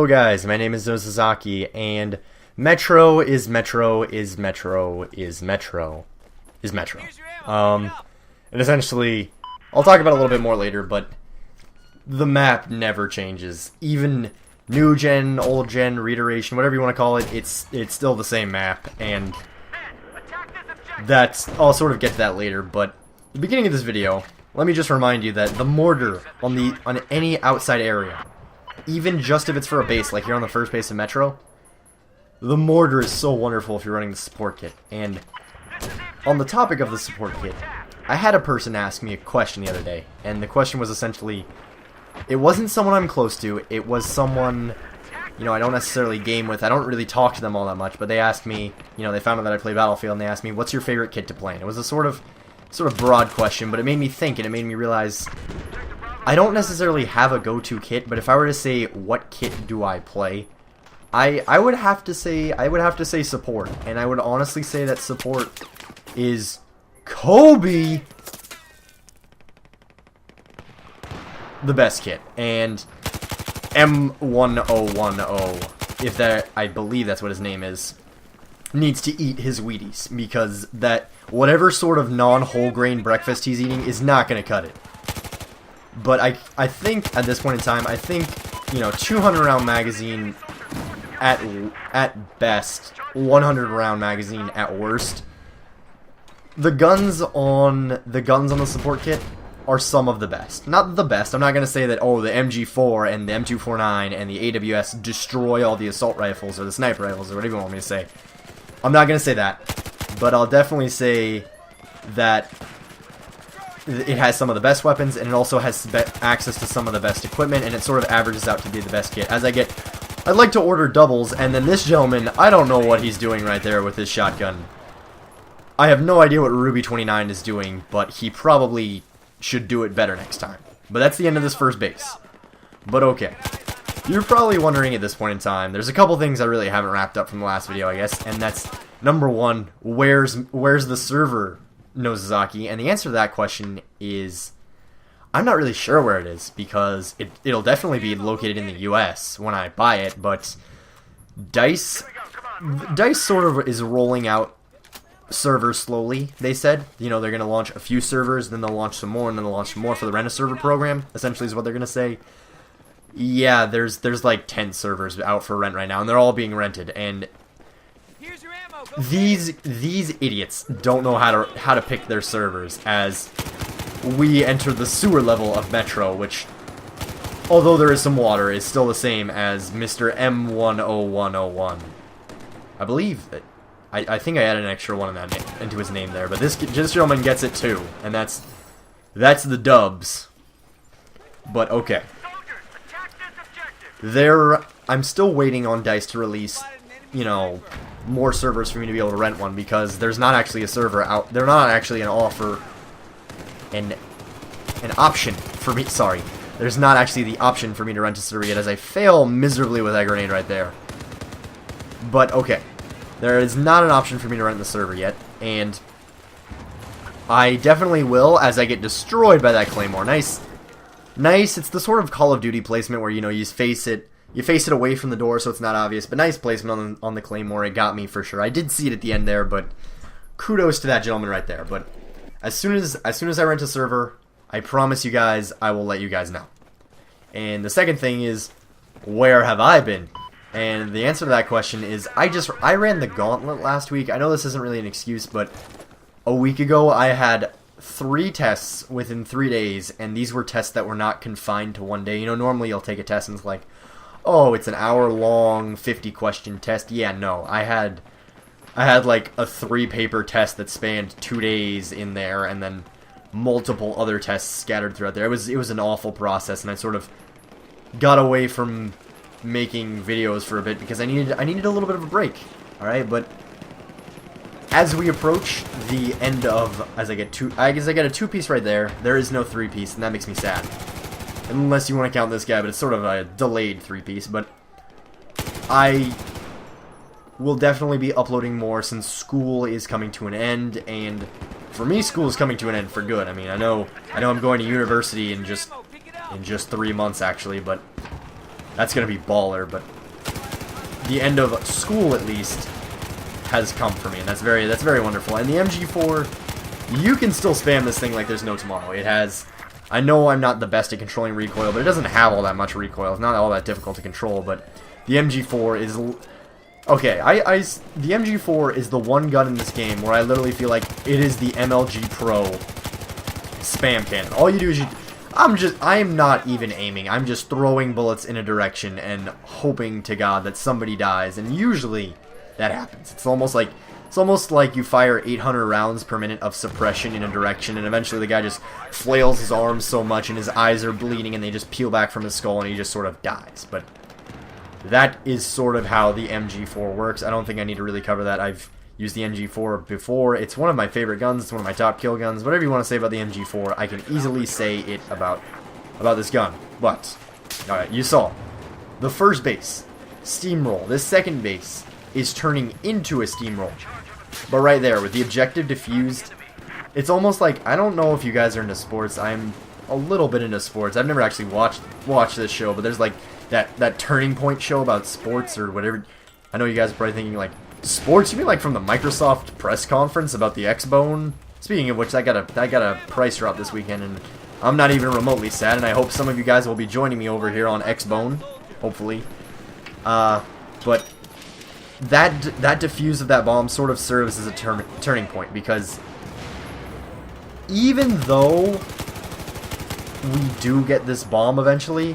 Hello guys, my name is Nozazaki, and Metro is Metro is Metro is Metro is Metro. And essentially, I'll talk about it a little bit more later, but the map never changes. Even new gen, old gen, reiteration, whatever you want to call it, it's still the same map, and I'll sort of get to that later, but at the beginning of this video, let me just remind you that the mortar on any outside area, even just if it's for a base, like here on the first base of Metro, the mortar is so wonderful if you're running the support kit. And on the topic of the support kit, I had a person ask me a question the other day, and the question was essentially, it wasn't someone I'm close to, it was someone, you know, I don't necessarily game with, I don't really talk to them all that much, but they asked me, you know, they found out that I play Battlefield, and they asked me, what's your favorite kit to play? And it was a sort of broad question, but it made me think, and it made me realize I don't necessarily have a go-to kit, but if I were to say what kit do I play, I would have to say support, and I would honestly say that support is Kobe the best kit, and M1010, if that, I believe that's what his name is, needs to eat his Wheaties, because that whatever sort of non-whole grain breakfast he's eating is not going to cut it. But I think at this point in time, I think, you know, 200 round magazine at best, 100 round magazine at worst. The guns on the support kit are some of the best. Not the best. I'm not going to say that, oh, the MG4 and the M249 and the AWS destroy all the assault rifles or the sniper rifles or whatever you want me to say. I'm not going to say that, but I'll definitely say that it has some of the best weapons, and it also has access to some of the best equipment, and it sort of averages out to be the best kit. I'd like to order doubles, and then this gentleman, I don't know what he's doing right there with his shotgun. I have no idea what Ruby29 is doing, but he probably should do it better next time. But that's the end of this first base. But okay. You're probably wondering at this point in time, there's a couple things I really haven't wrapped up from the last video, I guess, and that's, number one, where's the server, Nozazaki? And the answer to that question is, I'm not really sure where it is, because it'll definitely be located in the US when I buy it, but DICE sort of is rolling out servers slowly, they said. You know, they're going to launch a few servers, then they'll launch some more, and then they'll launch some more for the rent-a-server program, essentially is what they're going to say. Yeah, there's like 10 servers out for rent right now, and they're all being rented, and these idiots don't know how to pick their servers, as we enter the sewer level of Metro, which, although there is some water, is still the same as Mr. M10101. I believe that I think I added an extra one in that into his name there, but this gentleman gets it too, and that's the dubs. But okay. I'm still waiting on DICE to release, you know, more servers for me to be able to rent one, because there's not actually a server out. They're not actually an offer, an option for me. Sorry, there's not actually the option for me to rent a server yet, as I fail miserably with that grenade right there. But okay, there is not an option for me to rent the server yet, and I definitely will as I get destroyed by that claymore. Nice. It's the sort of Call of Duty placement where, you know, you face it away from the door so it's not obvious, but nice placement on the claymore. It got me for sure. I did see it at the end there, but kudos to that gentleman right there. But as soon as I rent a server, I promise you guys I will let you guys know. And the second thing is, where have I been? And the answer to that question is, I ran the gauntlet last week. I know this isn't really an excuse, but a week ago I had 3 tests within 3 days, and these were tests that were not confined to one day. You know, normally you'll take a test and it's like, oh, it's an hour-long 50-question test. Yeah, no, I had like a 3-paper test that spanned 2 days in there, and then multiple other tests scattered throughout there. It was an awful process, and I sort of got away from making videos for a bit because I needed a little bit of a break. All right, but as we approach the end of, I guess I get a 2-piece right there. There is no 3-piece, and that makes me sad. Unless you want to count this guy, but it's sort of a delayed 3-piece. But I will definitely be uploading more since school is coming to an end, and for me, school is coming to an end for good. I mean, I know I'm going to university in just 3 months actually, but That's going to be baller, but the end of school, at least, has come for me, and that's very wonderful. And the MG4, you can still spam this thing like there's no tomorrow. It has... I know I'm not the best at controlling recoil, but it doesn't have all that much recoil. It's not all that difficult to control, but the MG4 is... Okay, the MG4 is the one gun in this game where I literally feel like it is the MLG Pro spam cannon. All you do is I am not even aiming. I'm just throwing bullets in a direction and hoping to God that somebody dies, and usually that happens. It's almost like you fire 800 rounds per minute of suppression in a direction, and eventually the guy just flails his arms so much and his eyes are bleeding and they just peel back from his skull and he just sort of dies. But that is sort of how the MG4 works. I don't think I need to really cover that. I've used the MG4 before. It's one of my favorite guns. It's one of my top kill guns. Whatever you want to say about the MG4, I can easily say it about this gun. But, alright, you saw. The first base, steamroll. This second base is turning into a steamroll. But right there, with the objective diffused, it's almost like, I don't know if you guys are into sports. I'm a little bit into sports. I've never actually watched this show, but there's like that Turning Point show about sports or whatever. I know you guys are probably thinking like, sports? You mean like from the Microsoft press conference about the Xbone? Speaking of which, I got a price drop this weekend, and I'm not even remotely sad, and I hope some of you guys will be joining me over here on Xbone, hopefully. But that defuse of that bomb sort of serves as a turning point, because even though we do get this bomb eventually,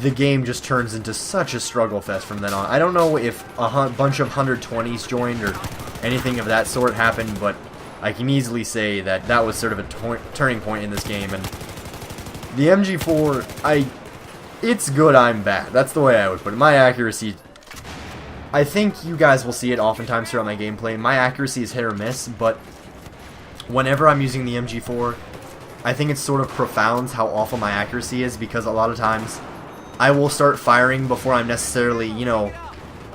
the game just turns into such a struggle fest from then on. I don't know if a bunch of 120s joined or anything of that sort happened, but I can easily say that that was sort of a turning point in this game. And the MG4, it's good, I'm bad. That's the way I would put it. My accuracy, I think you guys will see it oftentimes throughout my gameplay. My accuracy is hit or miss, but whenever I'm using the MG4, I think it's sort of profound how awful my accuracy is, because a lot of times I will start firing before I'm necessarily, you know,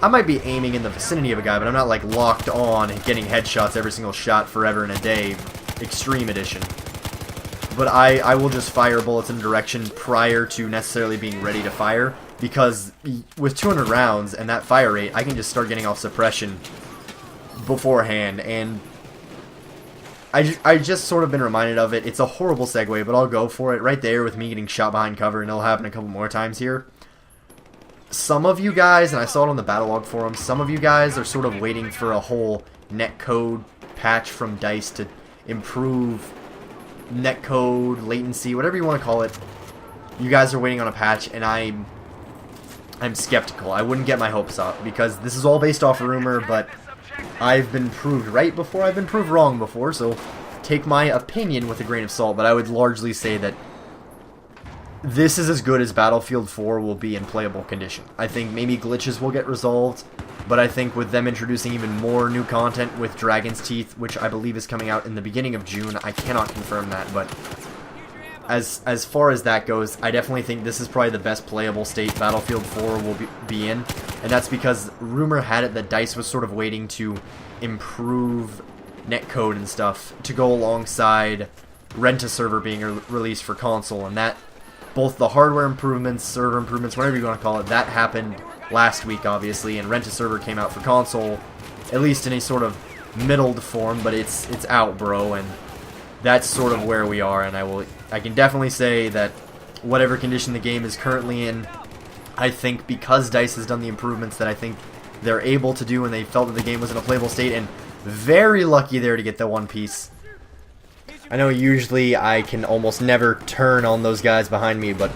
I might be aiming in the vicinity of a guy, but I'm not like locked on and getting headshots every single shot forever and a day, Extreme Edition. But I will just fire bullets in a direction prior to necessarily being ready to fire, because with 200 rounds and that fire rate, I can just start getting off suppression beforehand, and I just sort of been reminded of it. It's a horrible segue, but I'll go for it. Right there with me getting shot behind cover, and it'll happen a couple more times here. Some of you guys, and I saw it on the Battlelog forum, some of you guys are sort of waiting for a whole netcode patch from DICE to improve netcode, latency, whatever you want to call it. You guys are waiting on a patch, and I'm skeptical. I wouldn't get my hopes up, because this is all based off rumor, but I've been proved right before, I've been proved wrong before, so take my opinion with a grain of salt, but I would largely say that this is as good as Battlefield 4 will be in playable condition. I think maybe glitches will get resolved, but I think with them introducing even more new content with Dragon's Teeth, which I believe is coming out in the beginning of June, I cannot confirm that, but as far as that goes, I definitely think this is probably the best playable state Battlefield 4 will be in, and that's because rumor had it that DICE was sort of waiting to improve netcode and stuff to go alongside Rent-A-Server being released for console, and that, both the hardware improvements, server improvements, whatever you want to call it, that happened last week, obviously, and Rent-A-Server came out for console, at least in a sort of middled form, but it's out, bro, and that's sort of where we are, and I can definitely say that whatever condition the game is currently in, I think because DICE has done the improvements that I think they're able to do, and they felt that the game was in a playable state, and very lucky there to get the one piece. I know usually I can almost never turn on those guys behind me, but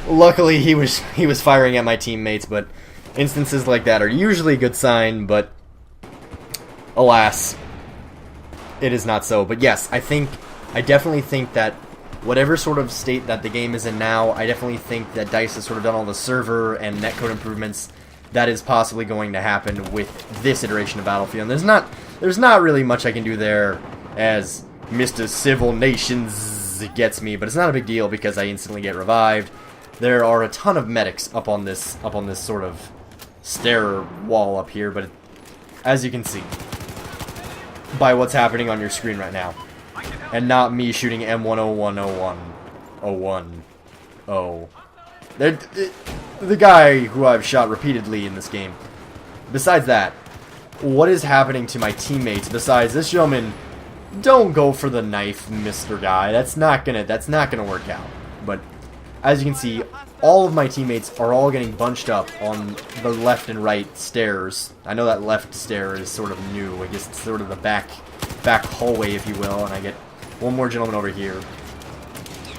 luckily he was firing at my teammates, but instances like that are usually a good sign, but alas, it is not so. But yes, I definitely think that whatever sort of state that the game is in now, I definitely think that DICE has sort of done all the server and netcode improvements that is possibly going to happen with this iteration of Battlefield. And there's not really much I can do there, as Mr. Civil Nations gets me, but it's not a big deal because I instantly get revived. There are a ton of medics up on this sort of stair wall up here, but as you can see by what's happening on your screen right now, and not me shooting M1010101. the guy who I've shot repeatedly in this game. Besides that, what is happening to my teammates besides this gentleman? Don't go for the knife, Mr. Guy. That's not gonna work out. But as you can see, all of my teammates are all getting bunched up on the left and right stairs. I know that left stair is sort of new. I guess it's sort of the back hallway, if you will. And I get one more gentleman over here.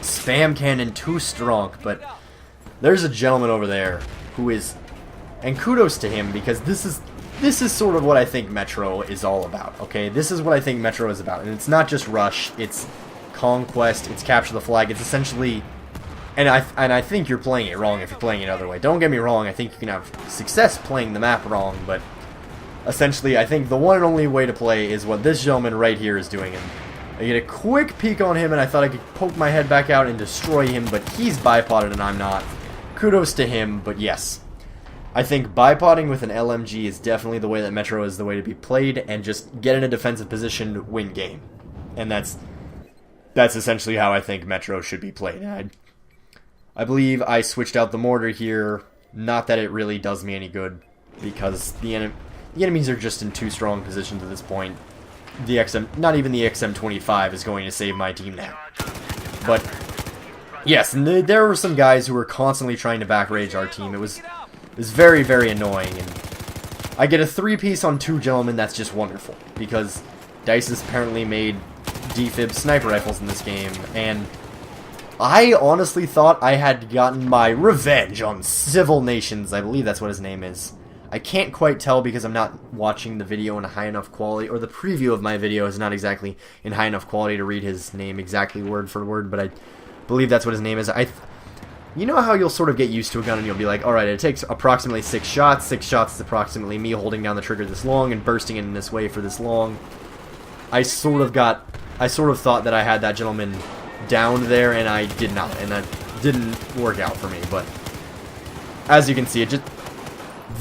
Spam cannon too strong, but there's a gentleman over there who is, and kudos to him, because this is sort of what I think Metro is all about, okay? This is what I think Metro is about, and it's not just rush, it's conquest, it's capture the flag, it's essentially, and I think you're playing it wrong if you're playing it other way. Don't get me wrong, I think you can have success playing the map wrong, but essentially I think the one and only way to play is what this gentleman right here is doing, and I get a quick peek on him, and I thought I could poke my head back out and destroy him, but he's bipoded and I'm not. Kudos to him, but yes. I think bipoding with an LMG is definitely the way that Metro is the way to be played, and just get in a defensive position to win game. And that's essentially how I think Metro should be played. I believe I switched out the mortar here, not that it really does me any good, because the enemies are just in too strong positions at this point. Not even the XM25 is going to save my team now. But yes, and there were some guys who were constantly trying to back rage our team. It was very, very annoying, and I get a 3-piece on 2 gentlemen. That's just wonderful, because DICE has apparently made defib sniper rifles in this game, and I honestly thought I had gotten my revenge on Civil Nations. I believe that's what his name is. I can't quite tell because I'm not watching the video in a high enough quality, or the preview of my video is not exactly in high enough quality to read his name exactly word for word, but I believe that's what his name is. You know how you'll sort of get used to a gun and you'll be like, alright, it takes approximately 6 shots. 6 shots is approximately me holding down the trigger this long and bursting in this way for this long. I sort of thought that I had that gentleman down there, and I did not, and that didn't work out for me, but as you can see, it just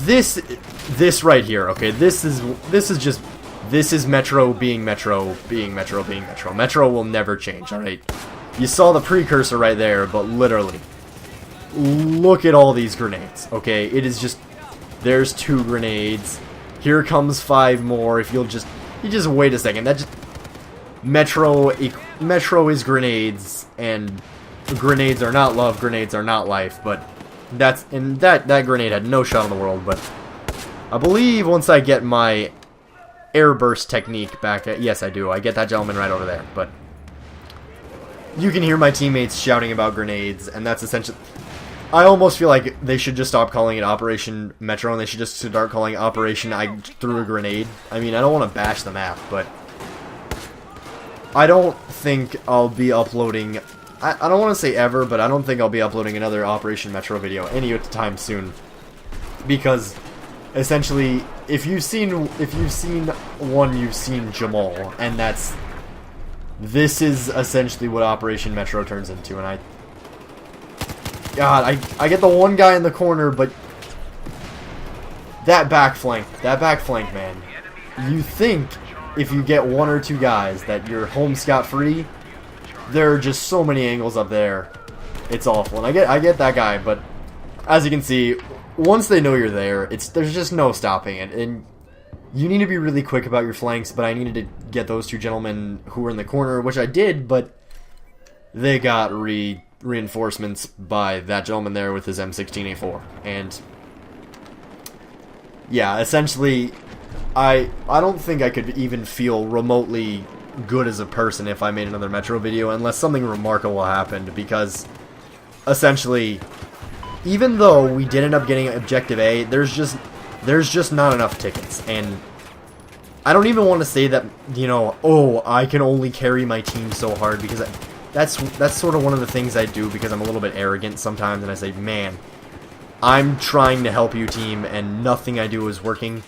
this right here, okay, this is Metro being Metro being Metro being Metro. Metro will never change, alright? You saw the precursor right there, but literally, look at all these grenades, okay? It is just, there's 2 grenades, here comes 5 more. If you just wait a second, that just, Metro is grenades, and grenades are not love, grenades are not life, but that grenade had no shot in the world. But I believe once I get my air burst technique back, yes I do, I get that gentleman right over there, but you can hear my teammates shouting about grenades, and that's essentially, I almost feel like they should just stop calling it Operation Metro, and they should just start calling it Operation I Threw a Grenade. I mean, I don't want to bash the map, but I don't think I'll be uploading, I don't want to say ever, but I don't think I'll be uploading another Operation Metro video anytime soon, because essentially, if you've seen one, you've seen Jamal, and this is essentially what Operation Metro turns into. And I get the one guy in the corner, but that back flank, man, you think if you get 1 or 2 guys that you're home scot-free. There are just so many angles up there. It's awful. And I get that guy, but as you can see, once they know you're there, there's just no stopping it. And you need to be really quick about your flanks, but I needed to get those 2 gentlemen who were in the corner, which I did, but they got reinforcements by that gentleman there with his M16A4. And yeah, essentially, I don't think I could even feel remotely good as a person if I made another Metro video unless something remarkable happened, because essentially, even though we did end up getting Objective A, there's just not enough tickets. And I don't even want to say that, you know, oh, I can only carry my team so hard, because that's sort of one of the things I do, because I'm a little bit arrogant sometimes, and I say, man, I'm trying to help you, team, and nothing I do is working.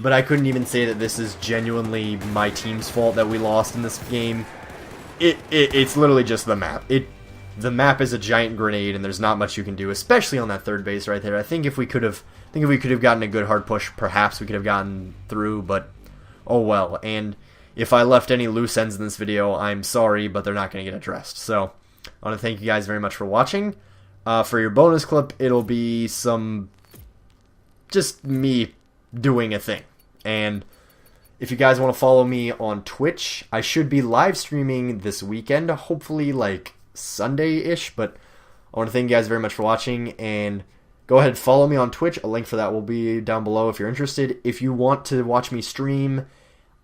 But I couldn't even say that this is genuinely my team's fault that we lost in this game. It's literally just the map. The map is a giant grenade, and there's not much you can do, especially on that 3rd base right there. I think if we could have gotten a good hard push, perhaps we could have gotten through, but oh well. And if I left any loose ends in this video, I'm sorry, but they're not going to get addressed. So I want to thank you guys very much for watching. For your bonus clip, it'll be just me doing a thing. And if you guys want to follow me on Twitch, I should be live streaming this weekend, hopefully like Sunday-ish, but I want to thank you guys very much for watching, and go ahead and follow me on Twitch. A link for that will be down below if you're interested. If you want to watch me stream,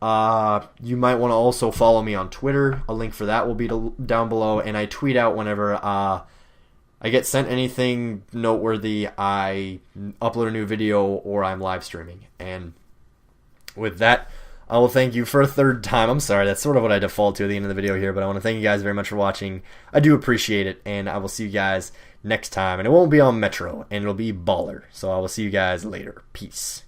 you might want to also follow me on Twitter. A link for that will be down below, and I tweet out whenever I get sent anything noteworthy. I upload a new video or I'm live streaming. And with that, I will thank you for a third time. I'm sorry, that's sort of what I default to at the end of the video here, but I want to thank you guys very much for watching. I do appreciate it, and I will see you guys next time. And it won't be on Metro, and it'll be Baller. So I will see you guys later. Peace.